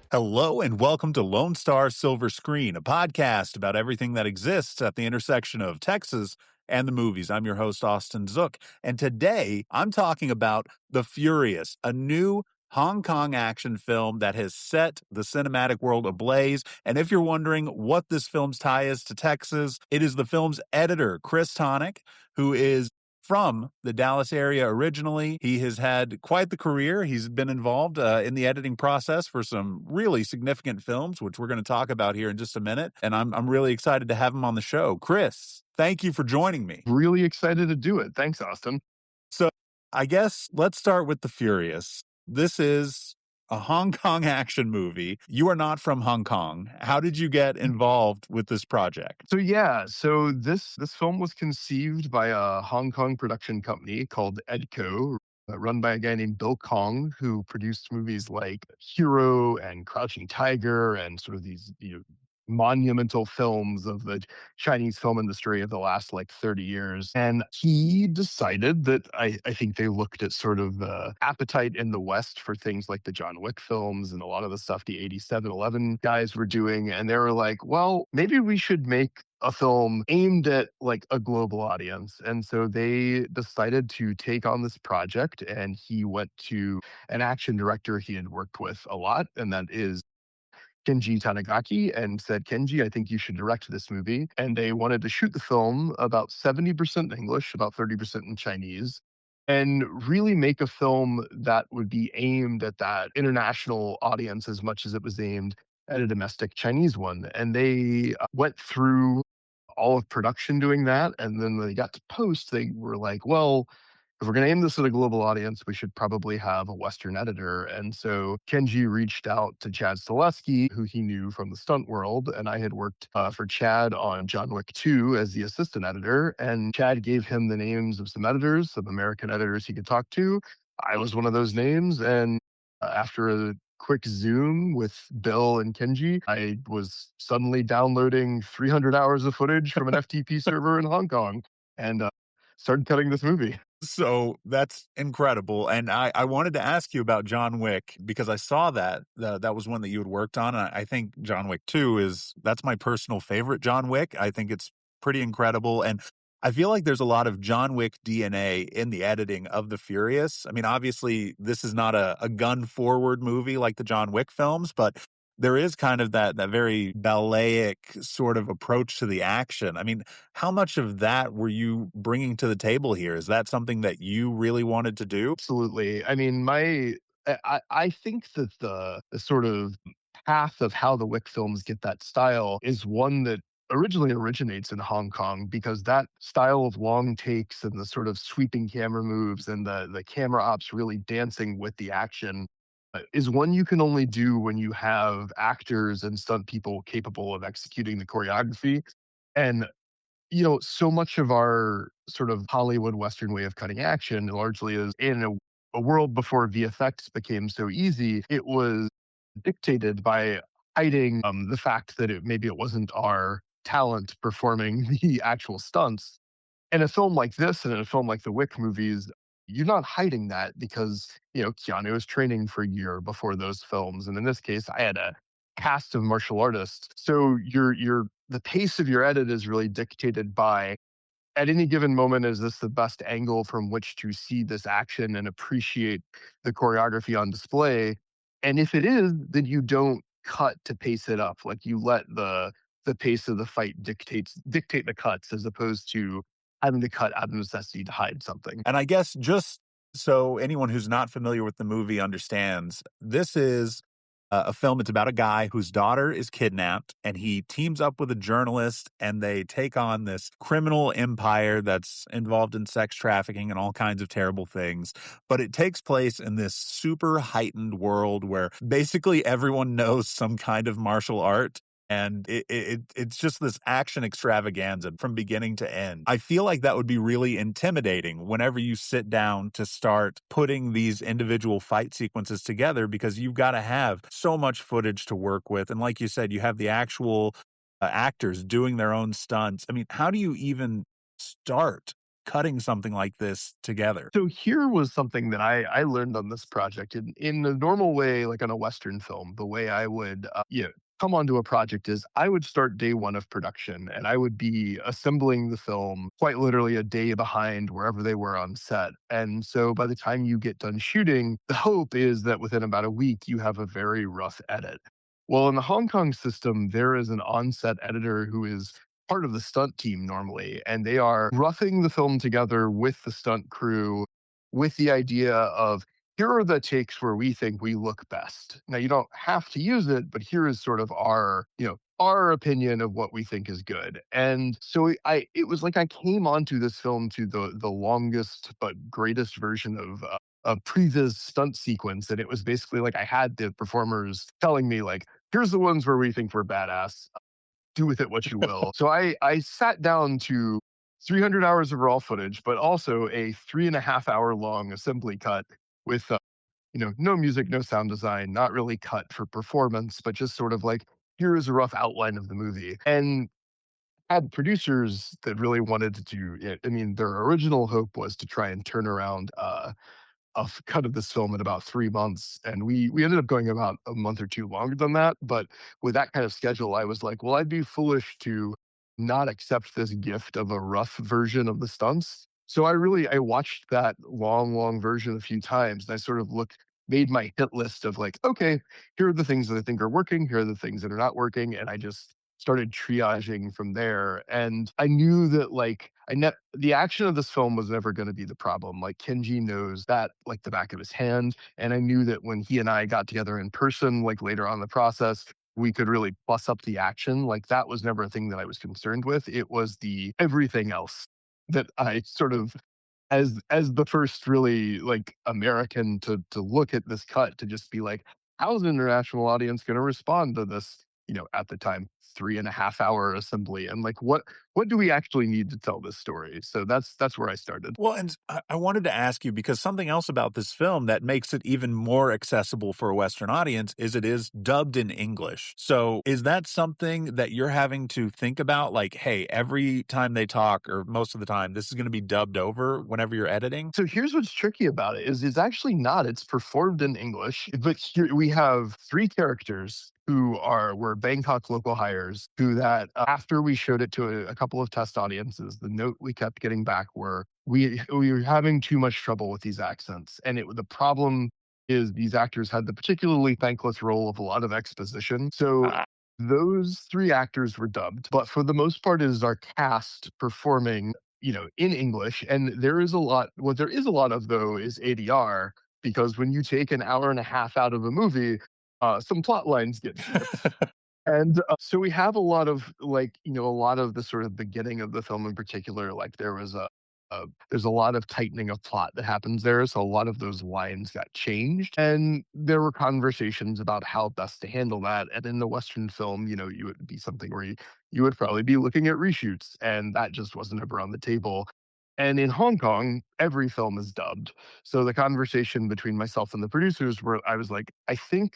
Hello and welcome to Lone Star Silver Screen, a podcast about everything that exists at the intersection of Texas and the movies. I'm your host, Austin Zook, and today I'm talking about The Furious, a new Hong Kong action film that has set the cinematic world ablaze. And if you're wondering what this film's tie is to Texas, it is the film's editor, Chris Tonick, who is from the Dallas area originally. He has had quite the career. He's been involved in the editing process for some really significant films, which we're going to talk about here in just a minute. And I'm really excited to have him on the show. Chris, thank you for joining me. Really excited to do it. Thanks, Austin. So I guess let's start with The Furious. This is a Hong Kong action movie. You are not from Hong Kong. How did you get involved with this project? So this film was conceived by a Hong Kong production company called Edco, run by a guy named Bill Kong, who produced movies like Hero and Crouching Tiger and sort of these monumental films of the Chinese film industry of the last 30 years. And he decided that I think they looked at sort of the appetite in the West for things like the John Wick films and a lot of the stuff the 87-11 guys were doing. And they were like, well, maybe we should make a film aimed at a global audience. And so they decided to take on this project, and he went to an action director he had worked with a lot, and that is Kenji Tanigaki, and said, Kenji, I think you should direct this movie. And they wanted to shoot the film about 70% English, about 30% in Chinese, and really make a film that would be aimed at that international audience as much as it was aimed at a domestic Chinese one. And they went through all of production doing that. And then when they got to post, they were like, well, if we're going to aim this at a global audience, we should probably have a Western editor. And so Kenji reached out to Chad Stileski, who he knew from the stunt world. And I had worked for Chad on John Wick 2 as the assistant editor. And Chad gave him the names of some editors, some American editors he could talk to. I was one of those names. And after a quick Zoom with Bill and Kenji, I was suddenly downloading 300 hours of footage from an FTP server in Hong Kong and started cutting this movie. So that's incredible. And I wanted to ask you about John Wick because I saw that was one that you had worked on. And I think John Wick 2 that's my personal favorite John Wick. I think it's pretty incredible. And I feel like there's a lot of John Wick DNA in the editing of The Furious. I mean, obviously, this is not a gun forward movie like the John Wick films, but there is kind of that very balletic sort of approach to the action. I mean, how much of that were you bringing to the table here? Is that something that you really wanted to do? Absolutely. I mean, I think that the sort of path of how the Wick films get that style is one that originally originates in Hong Kong, because that style of long takes and the sort of sweeping camera moves and the camera ops really dancing with the action is one you can only do when you have actors and stunt people capable of executing the choreography. And, so much of our sort of Hollywood Western way of cutting action largely is in a world before VFX became so easy. It was dictated by hiding the fact that maybe it wasn't our talent performing the actual stunts. In a film like this and in a film like the Wick movies, you're not hiding that because, Keanu was training for a year before those films. And in this case, I had a cast of martial artists. So the pace of your edit is really dictated by, at any given moment, is this the best angle from which to see this action and appreciate the choreography on display? And if it is, then you don't cut to pace it up. You let the pace of the fight dictate the cuts, as opposed to having to cut out of necessity to hide something. And I guess just so anyone who's not familiar with the movie understands, this is a film. It's about a guy whose daughter is kidnapped, and he teams up with a journalist, and they take on this criminal empire that's involved in sex trafficking and all kinds of terrible things. But it takes place in this super heightened world where basically everyone knows some kind of martial art. And it's just this action extravaganza from beginning to end. I feel like that would be really intimidating whenever you sit down to start putting these individual fight sequences together, because you've got to have so much footage to work with. And like you said, you have the actual actors doing their own stunts. I mean, how do you even start cutting something like this together? So here was something that I learned on this project in the normal way, like on a Western film. The way I would, come onto a project is I would start day one of production, and I would be assembling the film quite literally a day behind wherever they were on set. And so by the time you get done shooting, the hope is that within about a week you have a very rough edit. Well, in the Hong Kong system, there is an on-set editor who is part of the stunt team normally, and they are roughing the film together with the stunt crew with the idea of, here are the takes where we think we look best. Now you don't have to use it, but here is sort of our opinion of what we think is good. And so it was like I came onto this film to the longest but greatest version of a previs stunt sequence, and it was basically like I had the performers telling me like, here's the ones where we think we're badass, do with it what you will. So I sat down to 300 hours of raw footage, but also a 3.5 hour long assembly cut with, no music, no sound design, not really cut for performance, but just sort of like, here is a rough outline of the movie. And had producers that really wanted to do it. I mean, their original hope was to try and turn around a cut of this film in about 3 months, and we ended up going about a month or two longer than that. But with that kind of schedule, I was like, well, I'd be foolish to not accept this gift of a rough version of the stunts. So I watched that long version a few times, and I sort of made my hit list of like, okay, here are the things that I think are working, here are the things that are not working, and I just started triaging from there. And I knew that the action of this film was never going to be the problem. Like Kenji knows that like the back of his hand. And I knew that when he and I got together in person, like later on in the process, we could really plus up the action. Like that was never a thing that I was concerned with. It was the everything else that I sort of, as the first really like American to look at this cut, to just be like, how's an international audience going to respond to this, at the time 3.5 hour assembly, and like what do we actually need to tell this story? So that's where I started. Well, and I wanted to ask you because something else about this film that makes it even more accessible for a Western audience is it is dubbed in English. So is that something that you're having to think about? Like, hey, every time they talk, or most of the time, this is going to be dubbed over whenever you're editing? So here's what's tricky about it is it's actually not. It's performed in English, but here we have three characters who were Bangkok local hires who that after we showed it to a couple of test audiences, the note we kept getting back were we were having too much trouble with these accents. And the problem is these actors had the particularly thankless role of a lot of exposition. So those three actors were dubbed, but for the most part, it is our cast performing, in English. And there is a lot. What there is a lot of though is ADR, because when you take an hour and a half out of a movie, some plot lines get skipped. And so we have a lot of a lot of the sort of beginning of the film in particular, like there's a lot of tightening of plot that happens there. So a lot of those lines got changed. And there were conversations about how best to handle that. And in the Western film, you would be something where you would probably be looking at reshoots, and that just wasn't ever on the table. And in Hong Kong, every film is dubbed. So the conversation between myself and the producers where I was like, I think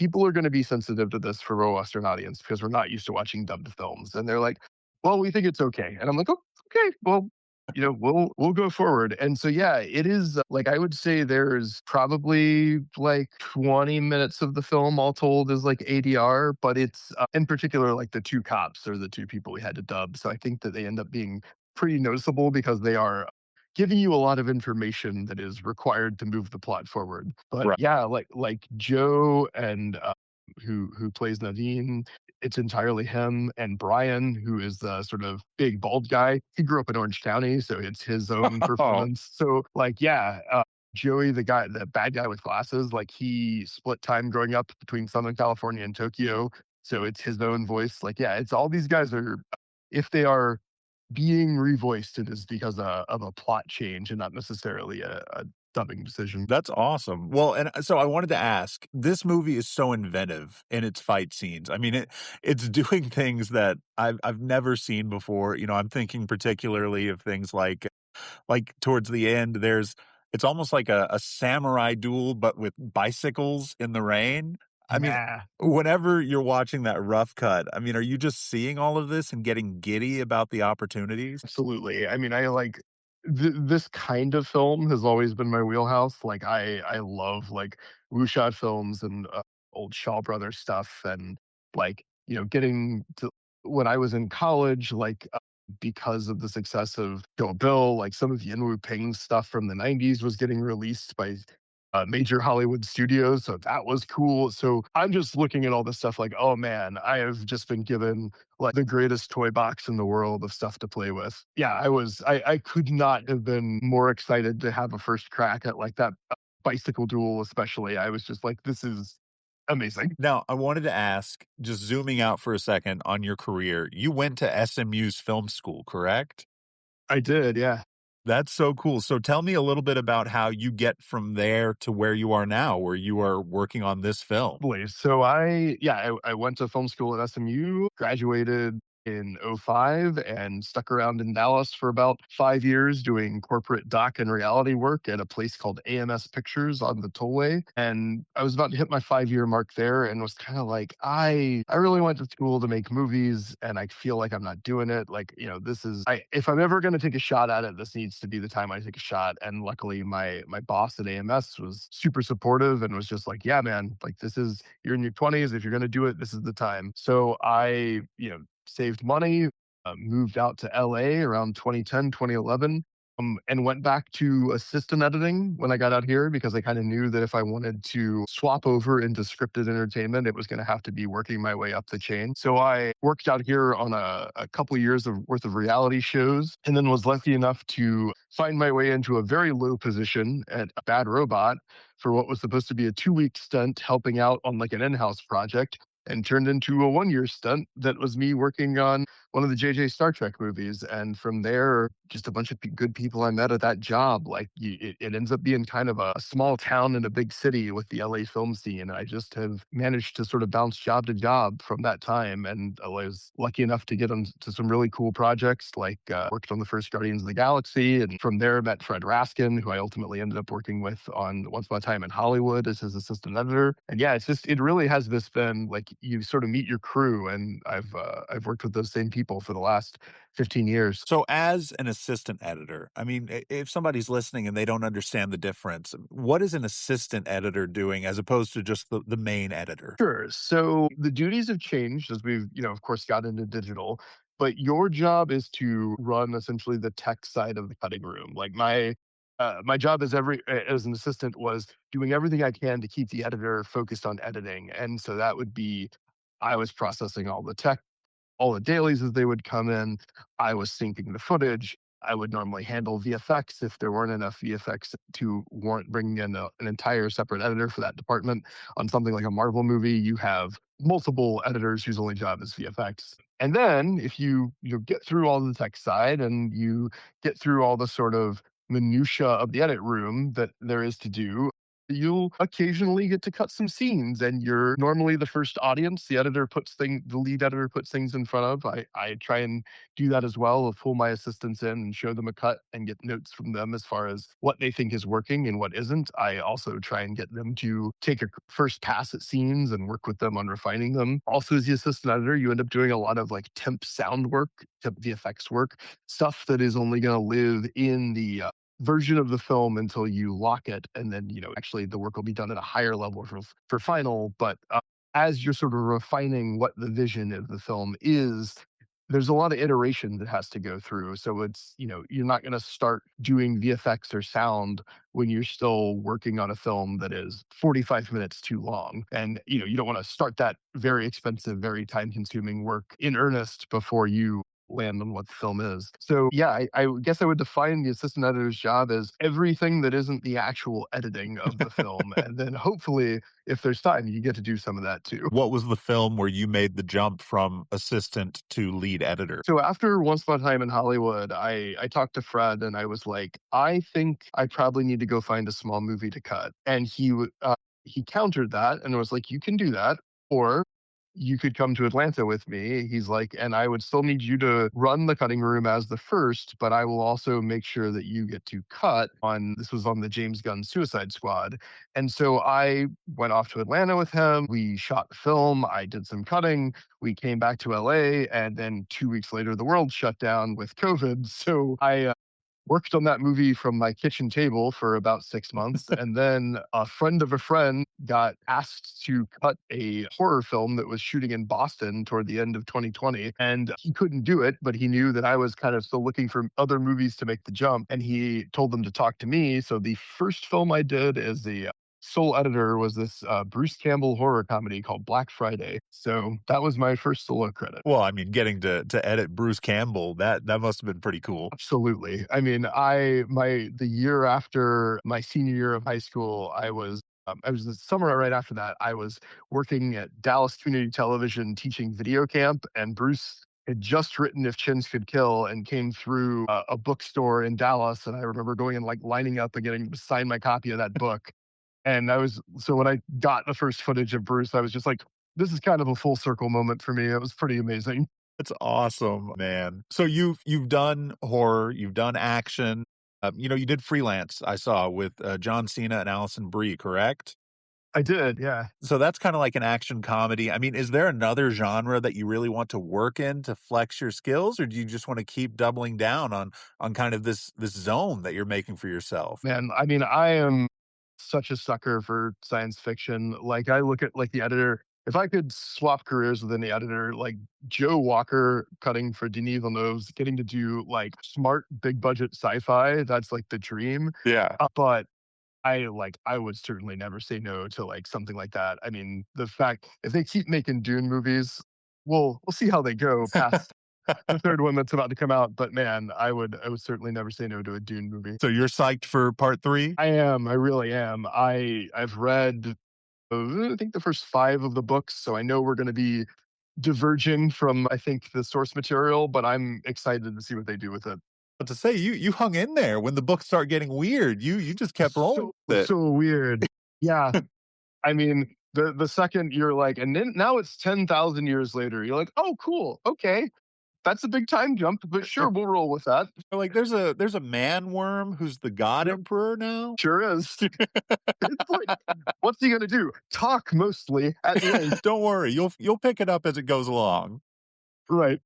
people are going to be sensitive to this for a Western audience because we're not used to watching dubbed films. And they're like, well, we think it's okay. And I'm like, oh, okay, well, we'll go forward. And so, yeah, it is like, I would say there's probably like 20 minutes of the film all told is like ADR, but it's in particular, like the two cops are the two people we had to dub. So I think that they end up being pretty noticeable because they are giving you a lot of information that is required to move the plot forward. But Right. yeah, like Joe and who plays Nadine, it's entirely him. And Brian, who is the sort of big bald guy, he grew up in Orange County, so it's his own Oh, performance. So like, yeah, Joey, the bad guy with glasses, like he split time growing up between Southern California and Tokyo, so it's his own voice. Like, yeah, it's all these guys are, if they are being revoiced, it is because of a plot change and not necessarily a dubbing decision. that's awesome. Well, and so I wanted to ask, this movie is so inventive in its fight scenes. I mean, it's doing things that I've never seen before. I'm thinking particularly of things like towards the end, it's almost like a samurai duel, but with bicycles in the rain. I mean, Yeah. whenever you're watching that rough cut, I mean, are you just seeing all of this and getting giddy about the opportunities? Absolutely. I mean, I like this kind of film has always been my wheelhouse. Like I love like wuxia films and old Shaw Brothers stuff, and like getting to when I was in college, like because of the success of Kill Bill, like some of Yin Wu Ping stuff from the '90s was getting released by major Hollywood studios, so that was cool. So I'm just looking at all this stuff like, oh man, I have just been given like the greatest toy box in the world of stuff to play with. Yeah, I could not have been more excited to have a first crack at like that bicycle duel, especially. I was just like, this is amazing. Now, I wanted to ask, just zooming out for a second on your career, you went to SMU's film school, correct? I did, yeah. That's so cool. So tell me a little bit about how you get from there to where you are now, where you are working on this film. So I went to film school at SMU, graduated in '05, and stuck around in Dallas for about 5 years doing corporate doc and reality work at a place called AMS Pictures on the Tollway. And I was about to hit my 5 year mark there and was kind of like, I really went to school to make movies and I feel like I'm not doing it. Like, this is if I'm ever gonna take a shot at it, this needs to be the time I take a shot. And luckily my boss at AMS was super supportive and was just like, yeah, man, like this is you're in your 20s. If you're gonna do it, this is the time. So I, saved money, moved out to LA around 2010, 2011, and went back to assistant editing when I got out here because I kind of knew that if I wanted to swap over into scripted entertainment, it was going to have to be working my way up the chain. So I worked out here on a couple years of worth of reality shows and then was lucky enough to find my way into a very low position at Bad Robot for what was supposed to be a 2 week stint helping out on like an in-house project and turned into a 1 year stunt that was me working on one of the JJ Star Trek movies. And from there, just a bunch of good people I met at that job. Like it ends up being kind of a small town in a big city with the LA film scene. And I just have managed to sort of bounce job to job from that time. And I was lucky enough to get onto some really cool projects, like worked on the first Guardians of the Galaxy. And from there, met Fred Raskin, who I ultimately ended up working with on Once Upon a Time in Hollywood as his assistant editor. And yeah, it really has this been like you sort of meet your crew. And I've worked with those same people for the last 15 years. So, as an assistant editor, I mean, if somebody's listening and they don't understand the difference, what is an assistant editor doing as opposed to just the main editor? Sure. So the duties have changed as we've, of course, got into digital, but your job is to run essentially the tech side of the cutting room. Like my job as an assistant was doing everything I can to keep the editor focused on editing. And so that would be I was processing all the tech, all the dailies as they would come in. I was syncing the footage. I would normally handle VFX if there weren't enough VFX to warrant bringing in an entire separate editor for that department. On something like a Marvel movie, you have multiple editors whose only job is VFX. And then if you get through all the tech side and you get through all the sort of minutia of the edit room that there is to do, you'll occasionally get to cut some scenes and you're normally the first audience the lead editor puts things in front of. I try and do that as well, of pull my assistants in and show them a cut and get notes from them as far as what they think is working and what isn't. I also try and get them to take a first pass at scenes and work with them on refining them. Also, as the assistant editor, you end up doing a lot of like temp sound work, temp VFX work, stuff that is only going to live in the version of the film until you lock it, and then actually the work will be done at a higher level for final. But as you're sort of refining what the vision of the film is, there's a lot of iteration that has to go through. So it's you're not going to start doing VFX or sound when you're still working on a film that is 45 minutes too long, and you don't want to start that very expensive, very time consuming work in earnest before you land on what the film is. So yeah, I guess I would define the assistant editor's job as everything that isn't the actual editing of the film. And then hopefully, if there's time, you get to do some of that too. What was the film where you made the jump from assistant to lead editor? So after Once Upon a Time in Hollywood, I talked to Fred and I was like, I think I probably need to go find a small movie to cut. And he countered that and was like, you can do that, or you could come to Atlanta with me. He's like, and I would still need you to run the cutting room as the first, but I will also make sure that you get to cut on this was on the James Gunn Suicide Squad. And so I went off to Atlanta with him. We shot the film. I did some cutting. We came back to LA, and then 2 weeks later, the world shut down with COVID. So I worked on that movie from my kitchen table for about 6 months. And then a friend of a friend got asked to cut a horror film that was shooting in Boston toward the end of 2020. And he couldn't do it, but he knew that I was kind of still looking for other movies to make the jump. And he told them to talk to me. So the first film I did as the sole editor was this Bruce Campbell horror comedy called Black Friday. So that was my first solo credit. Well, I mean, getting to edit Bruce Campbell, that must have been pretty cool. Absolutely. I mean, the year after my senior year of high school, I was the summer right after that, I was working at Dallas Community Television teaching video camp, and Bruce had just written If Chins Could Kill and came through a bookstore in Dallas. And I remember going and like lining up and getting to sign my copy of that book. And so when I got the first footage of Bruce, I was just like, this is kind of a full circle moment for me. It was pretty amazing. That's awesome, man. So you've done horror, you've done action. You did freelance. I saw with John Cena and Allison Brie, correct? I did, yeah. So that's kind of like an action comedy. I mean, is there another genre that you really want to work in to flex your skills, or do you just want to keep doubling down on kind of this zone that you're making for yourself? Man, I mean, I am such a sucker for science fiction. Like, I look at like the editor. If I could swap careers with any editor, like Joe Walker cutting for Denis Villeneuve's, getting to do like smart, big budget sci-fi, that's like the dream. Yeah. But I would certainly never say no to like something like that. I mean, the fact if they keep making Dune movies, we'll see how they go past the third one that's about to come out. But man, I would certainly never say no to a Dune movie. So you're psyched for part 3? I am. I really am. I've read I think the first 5 of the books, so I know we're going to be diverging from I think the source material, but I'm excited to see what they do with it. But to say you hung in there when the books start getting weird. You just kept rolling So with it. so weird. Yeah. I mean, the second you're like, and then now it's 10,000 years later. You're like, oh, cool. Okay, that's a big time jump, but sure, we'll roll with that. Like there's a man worm who's the god Yep, emperor now. sure is. It's like, what's he gonna do? Talk mostly at length, Don't worry, you'll pick it up as it goes along. right?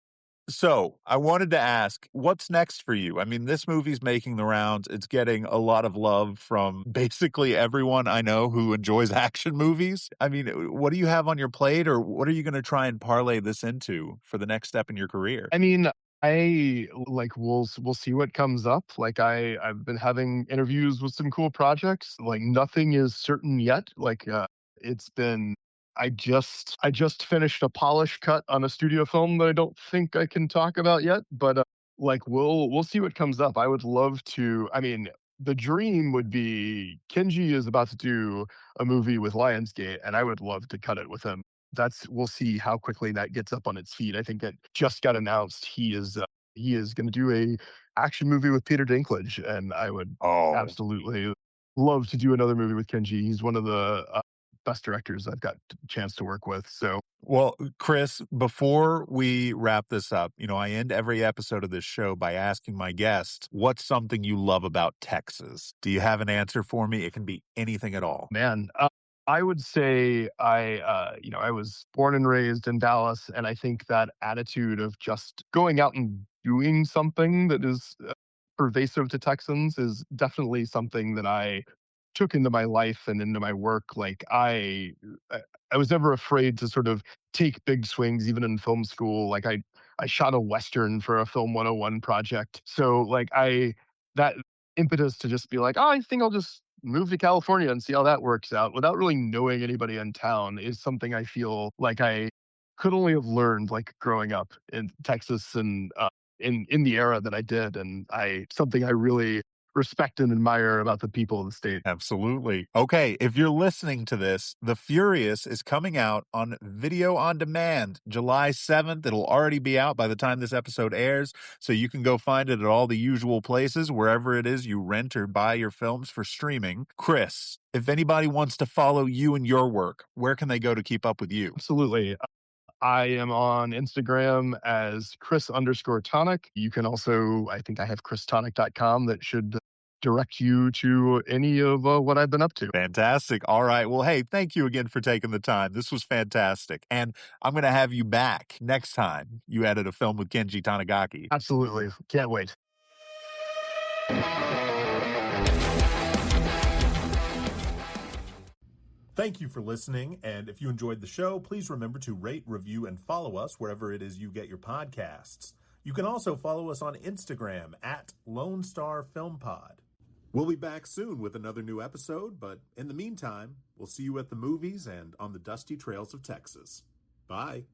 So, I wanted to ask, what's next for you? I mean, this movie's making the rounds. It's getting a lot of love from basically everyone I know who enjoys action movies. I mean, what do you have on your plate, or what are you going to try and parlay this into for the next step in your career? I mean, we'll see what comes up. Like I've been having interviews with some cool projects. Like nothing is certain yet. It's been I just finished a polish cut on a studio film that I don't think I can talk about yet, but like we'll see what comes up. I would love to. I mean, the dream would be Kenji is about to do a movie with Lionsgate, and I would love to cut it with him. We'll see how quickly that gets up on its feet. I think it just got announced he is going to do a action movie with Peter Dinklage, and I would Oh, absolutely love to do another movie with Kenji. He's one of the best directors I've got a chance to work with. So well, Chris, before we wrap this up, I end every episode of this show by asking my guests, what's something you love about Texas? Do you have an answer for me? It can be anything at all. man, I would say I was born and raised in Dallas, and I think that attitude of just going out and doing something that is pervasive to Texans is definitely something that I took into my life and into my work. I was never afraid to sort of take big swings, even in film school. I shot a western for a Film 101 project, so that impetus to just be like, oh, I think I'll just move to California and see how that works out without really knowing anybody in town is something I feel like I could only have learned like growing up in Texas and in the era that I did, and I something I really respect and admire about the people of the state. Absolutely. Okay, if you're listening to this, The Furious is coming out on video on demand July 7th. It'll already be out by the time this episode airs, so you can go find it at all the usual places, wherever it is you rent or buy your films for streaming. Chris, if anybody wants to follow you and your work, where can they go to keep up with you? Absolutely. I am on Instagram as Chris_Tonick. You can also, I think I have ChrisTonick.com that should direct you to any of what I've been up to. Fantastic. All right. Well, hey, thank you again for taking the time. This was fantastic. And I'm going to have you back next time you edit a film with Kenji Tanigaki. Absolutely. Can't wait. Thank you for listening, and if you enjoyed the show, please remember to rate, review, and follow us wherever it is you get your podcasts. You can also follow us on Instagram at Lone Star Film Pod. We'll be back soon with another new episode, but in the meantime, we'll see you at the movies and on the dusty trails of Texas. Bye.